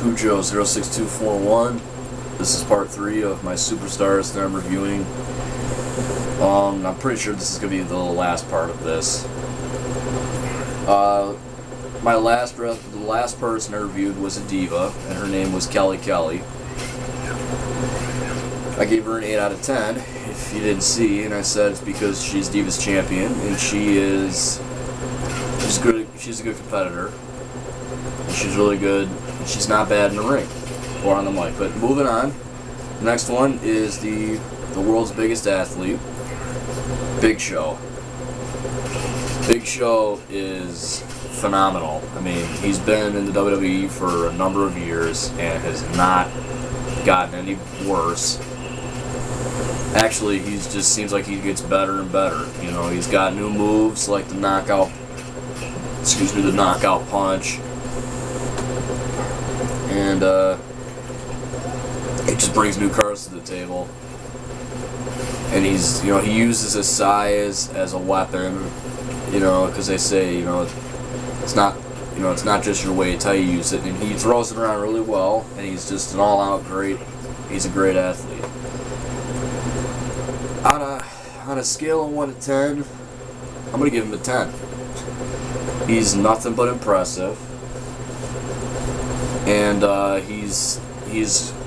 Cujo06241. This is part 3 of my superstars that I'm reviewing. I'm pretty sure this is going to be the last part of this. The last person I reviewed was a diva, and her name was Kelly. I gave her an 8 out of 10, if you didn't see, and I said it's because she's Divas champion, and she's a good competitor, and she's really good, and she's not bad in the ring, or on the mic. But moving on, the next one is the world's biggest athlete, Big Show. Big Show is phenomenal. I mean, he's been in the WWE for a number of years and has not gotten any worse. Actually, he just seems like he gets better and better. You know, he's got new moves like the knockout punch, and he just brings new cards to the table. And he uses his size as a weapon, because they say, it's not just your weight, it's how you use it. And he throws it around really well, and he's just an all-out he's a great athlete. On a scale of 1 to 10, I'm going to give him a 10. He's nothing but impressive. And he's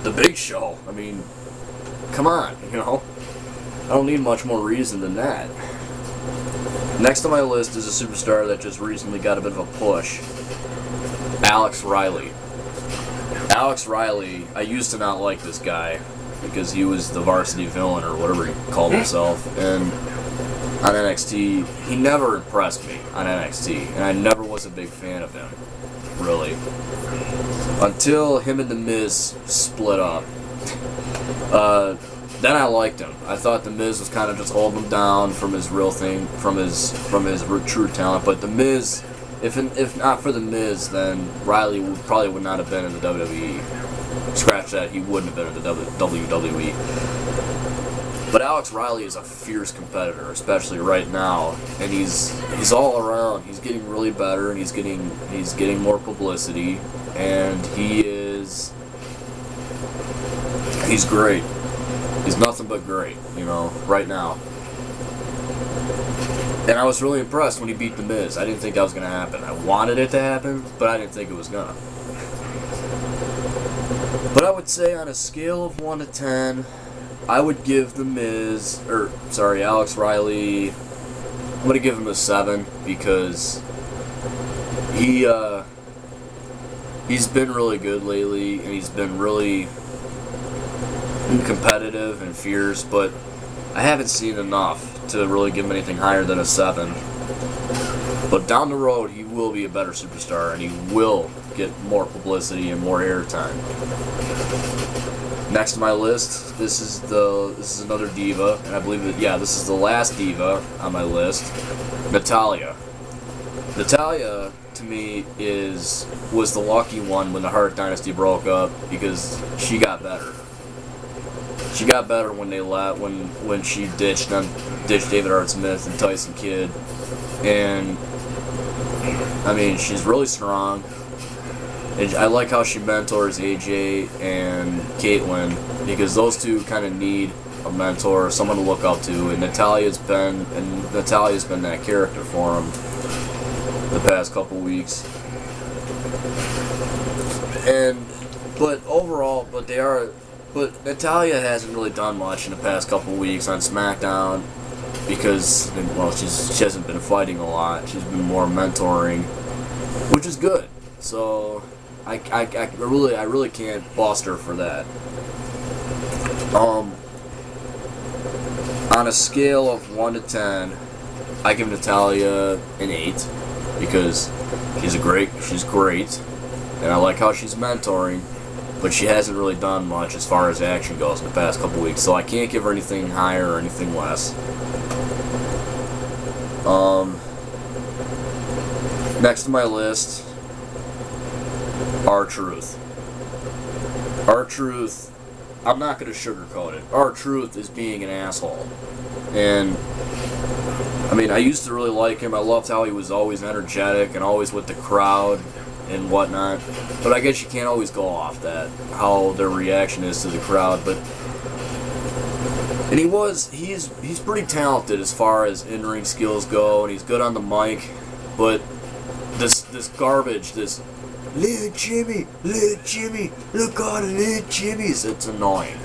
the Big Show. I mean, come on, I don't need much more reason than that. Next on my list is a superstar that just recently got a bit of a push. Alex Riley. Alex Riley, I used to not like this guy because he was the varsity villain or whatever he called himself, and on NXT, he never impressed me on NXT, and I never was a big fan of him, really. Until him and The Miz split up. Then I liked him. I thought The Miz was kind of just holding him down from his real thing, from his true talent. But The Miz, if not for The Miz, then Riley probably would not have been in the WWE. Scratch that, he wouldn't have been in the WWE. But Alex Riley is a fierce competitor, especially right now, and he's all around. He's getting really better, and he's getting more publicity, and he's great. He's nothing but great, right now. And I was really impressed when he beat The Miz. I didn't think that was going to happen. I wanted it to happen, but I didn't think it was going to. But I would say on a scale of 1 to 10, I would give Alex Riley, I'm going to give him a 7 because he's been really good lately, and he's been really competitive and fierce, but I haven't seen enough to really give him anything higher than a 7. But down the road, he will be a better superstar, and he will get more publicity and more airtime. Next to my list, this is another diva, and I believe this is the last diva on my list, Natalya. Natalya, to me, was the lucky one when the Hart Dynasty broke up because she got better. She got better when they left, when she ditched David Hart Smith and Tyson Kidd, and I mean, she's really strong. And I like how she mentors AJ and Caitlyn, because those two kind of need a mentor, someone to look up to, and Natalya's been that character for them the past couple weeks. But Natalya hasn't really done much in the past couple weeks on SmackDown because, she hasn't been fighting a lot. She's been more mentoring, which is good. So I really can't boss her for that. On a scale of 1 to 10, I give Natalya an 8 because she's great, and I like how she's mentoring. But she hasn't really done much as far as action goes in the past couple weeks, so I can't give her anything higher or anything less. Next to my list, R-Truth. R-Truth, I'm not going to sugarcoat it. R-Truth is being an asshole. And, I mean, I used to really like him. I loved how he was always energetic and always with the crowd. and whatnot. But I guess you can't always go off that, how their reaction is to the crowd. But and he's pretty talented as far as in-ring skills go, and he's good on the mic. But this garbage, this little Jimmy, look at little Jimmy's, it's annoying.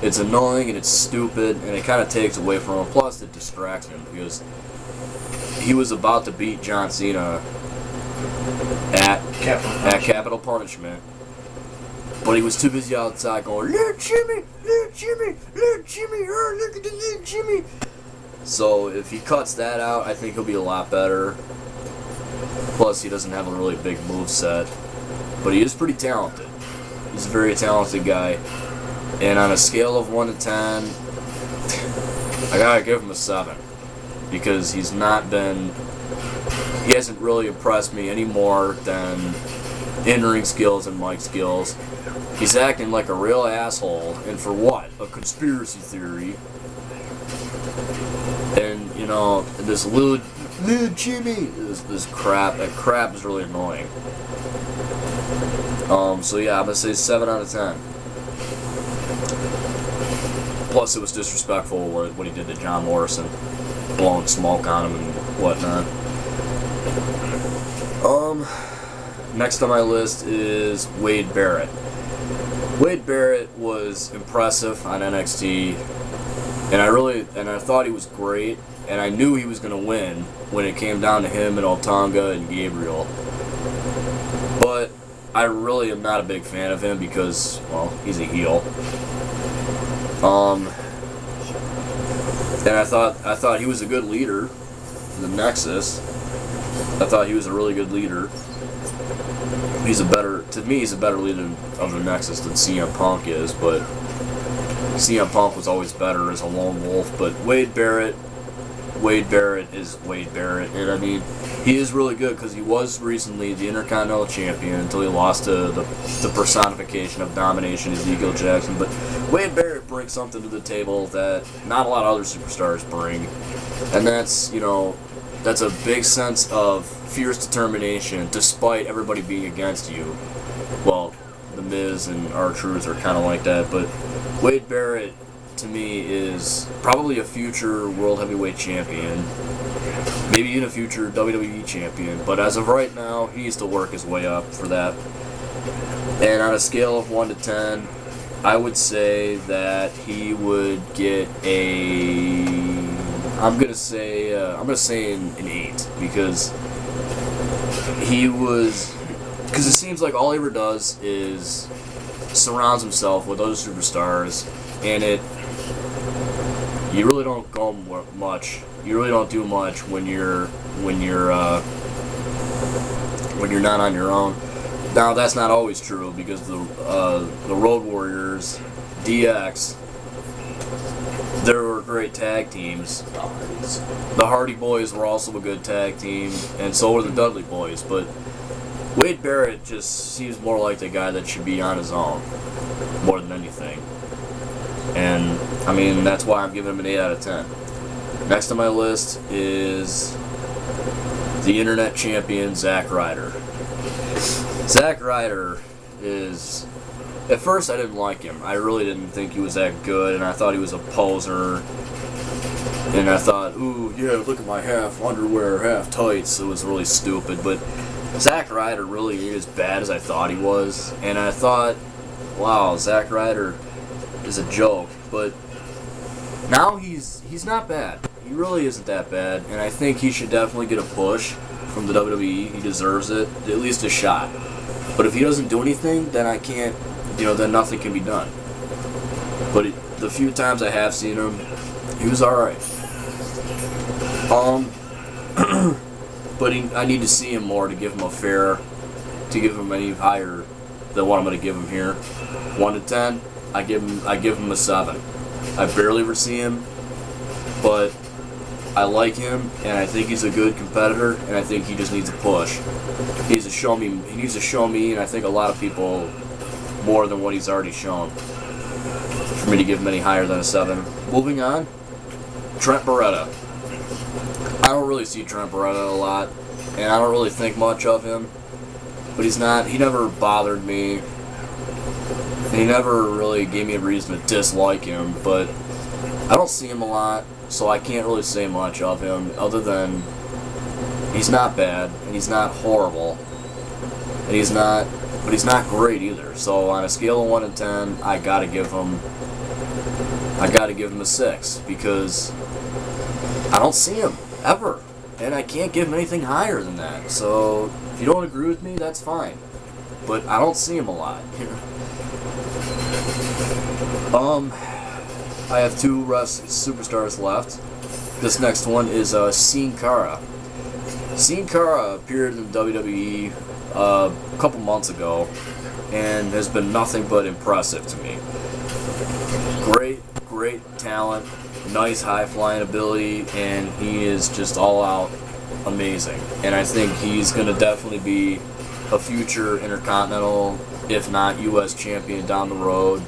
It's annoying and it's stupid, and it kind of takes away from him. Plus, it distracts him because he was about to beat John Cena at Capital Punishment, but he was too busy outside going, little Jimmy, oh, look at the little Jimmy. So if he cuts that out, I think he'll be a lot better. Plus, he doesn't have a really big moveset, but he is pretty talented. He's a very talented guy. And on a scale of 1 to 10, I gotta give him a 7. Because he hasn't really impressed me any more than in-ring skills and mic skills. He's acting like a real asshole, and for what? A conspiracy theory. And, you know, this little Jimmy, this crap, that crap is really annoying. So yeah, I'm gonna say 7 out of 10. Plus, it was disrespectful what he did to John Morrison, blowing smoke on him and whatnot. Next on my list is Wade Barrett. Wade Barrett was impressive on NXT, and I thought he was great, and I knew he was going to win when it came down to him and Otunga and Gabriel. But I really am not a big fan of him because, well, he's a heel. And I thought he was a good leader in the Nexus. I thought he was a really good leader. To me, he's a better leader of the Nexus than CM Punk is, but CM Punk was always better as a lone wolf. But Wade Barrett is Wade Barrett, and I mean, he is really good because he was recently the Intercontinental Champion until he lost to the personification of domination, Ezekiel Jackson. But Wade Barrett brings something to the table that not a lot of other superstars bring, and that's, you know, that's a big sense of fierce determination despite everybody being against you. Well, The Miz and R-Truth are kind of like that, but Wade Barrett, to me, is probably a future World Heavyweight Champion, maybe even a future WWE Champion, but as of right now, he needs to work his way up for that. And on a scale of 1 to 10, I would say that he would get I'm gonna say an 8, because it seems like all he ever does is surrounds himself with other superstars, and you really don't go much. You really don't do much when you're not on your own. Now that's not always true, because the Road Warriors, DX, they were great tag teams. The Hardy Boys were also a good tag team, and so were the Dudley Boys. But Wade Barrett just seems more like the guy that should be on his own, more than anything. And, I mean, that's why I'm giving him an 8 out of 10. Next on my list is the Internet Champion, Zack Ryder. Zack Ryder is... At first, I didn't like him. I really didn't think he was that good, and I thought he was a poser. And I thought, ooh, yeah, look at my half underwear, half tights. It was really stupid. But Zack Ryder really ain't as bad as I thought he was. And I thought, wow, Zack Ryder is a joke. But now he's not bad. He really isn't that bad. And I think he should definitely get a push from the WWE. He deserves it, at least a shot. But if he doesn't do anything, then I can't, then nothing can be done. But the few times I have seen him, he was alright. But I need to see him more to give him to give him any higher than what I'm going to give him here. 1 to 10, I give him a 7. I barely ever see him, but I like him, and I think he's a good competitor, and I think he just needs a push. He needs to show me, and I think a lot of people, more than what he's already shown, for me to give him any higher than a 7. Moving on, Trent Beretta. I don't really see Trent Beretta a lot, and I don't really think much of him. but he's not. He never bothered me. And he never really gave me a reason to dislike him. But I don't see him a lot, so I can't really say much of him other than he's not bad and he's not horrible, and he's not. But he's not great either. So on a scale of 1 to 10, I gotta give him a 6 because I don't see him ever, and I can't give him anything higher than that. So if you don't agree with me, that's fine. But I don't see him a lot. I have 2 superstars left. This next one is Sin Cara. Sin Cara appeared in WWE a couple months ago and has been nothing but impressive to me. Great talent, nice high flying ability, and he is just all out amazing. And I think he's going to definitely be a future Intercontinental, if not US champion down the road.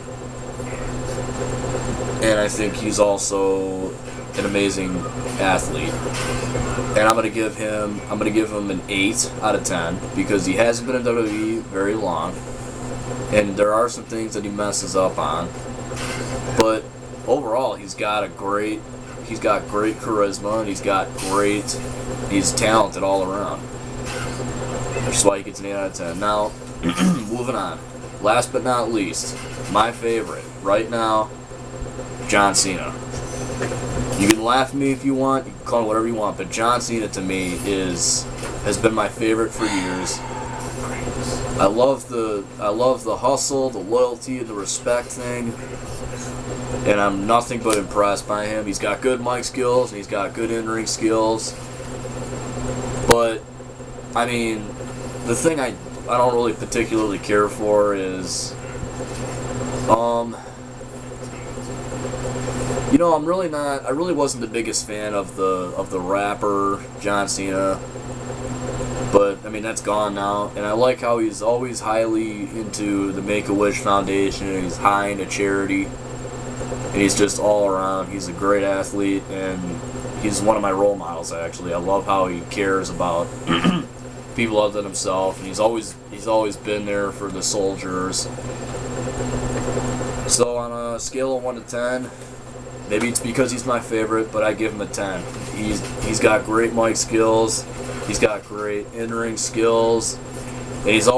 And I think he's also an amazing athlete. And I'm gonna give him an 8 out of 10 because he hasn't been in WWE very long, and there are some things that he messes up on. But overall, he's got great charisma, and he's talented all around. That's why he gets an 8 out of 10. Now, moving on. Last but not least, my favorite right now, John Cena. You can laugh at me if you want, you can call me whatever you want, but John Cena to me has been my favorite for years. I love the hustle, the loyalty, and the respect thing, and I'm nothing but impressed by him. He's got good mic skills, and he's got good in-ring skills. But I mean, the thing I don't really particularly care for is you know, I really wasn't the biggest fan of the rapper John Cena, but I mean that's gone now, and I like how he's always highly into the Make-A-Wish Foundation, and he's high into charity, and he's just all around. He's a great athlete, and he's one of my role models actually. I love how he cares about people other than himself, and he's always been there for the soldiers. So on a scale of 1 to 10. Maybe it's because he's my favorite, but I give him a 10. He's got great mic skills. He's got great in-ring skills, and he's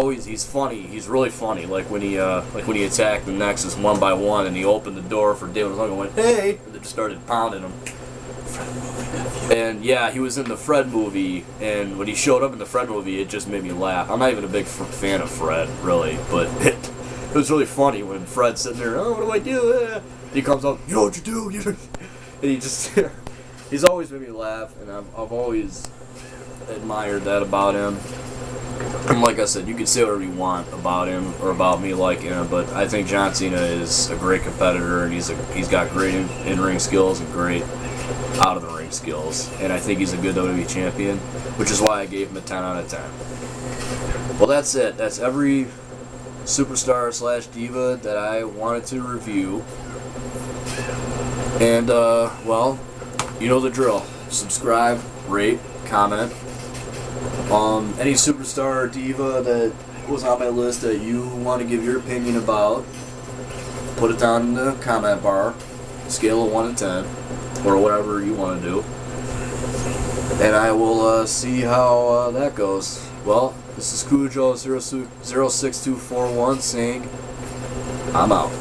funny. He's really funny. Like when he attacked the Nexus one by one, and he opened the door for David Long and went, "Hey!" and they just started pounding him. And yeah, he was in the Fred movie, and when he showed up in the Fred movie, it just made me laugh. I'm not even a big fan of Fred, really, but it was really funny when Fred's sitting there. Oh, what do I do? He comes up, you know what you do, and he just, he's always made me laugh, and I've always admired that about him. And like I said, you can say whatever you want about him or about me liking him, but I think John Cena is a great competitor, and he's got great in-ring skills and great out-of-the-ring skills, and I think he's a good WWE champion, which is why I gave him a 10 out of 10. Well, that's it. That's every superstar / diva that I wanted to review. And, well, you know the drill. Subscribe, rate, comment. Any superstar or diva that was on my list that you want to give your opinion about, put it down in the comment bar. Scale of 1 to 10, or whatever you want to do. And I will see how that goes. Well, this is Cujo06241 saying, I'm out.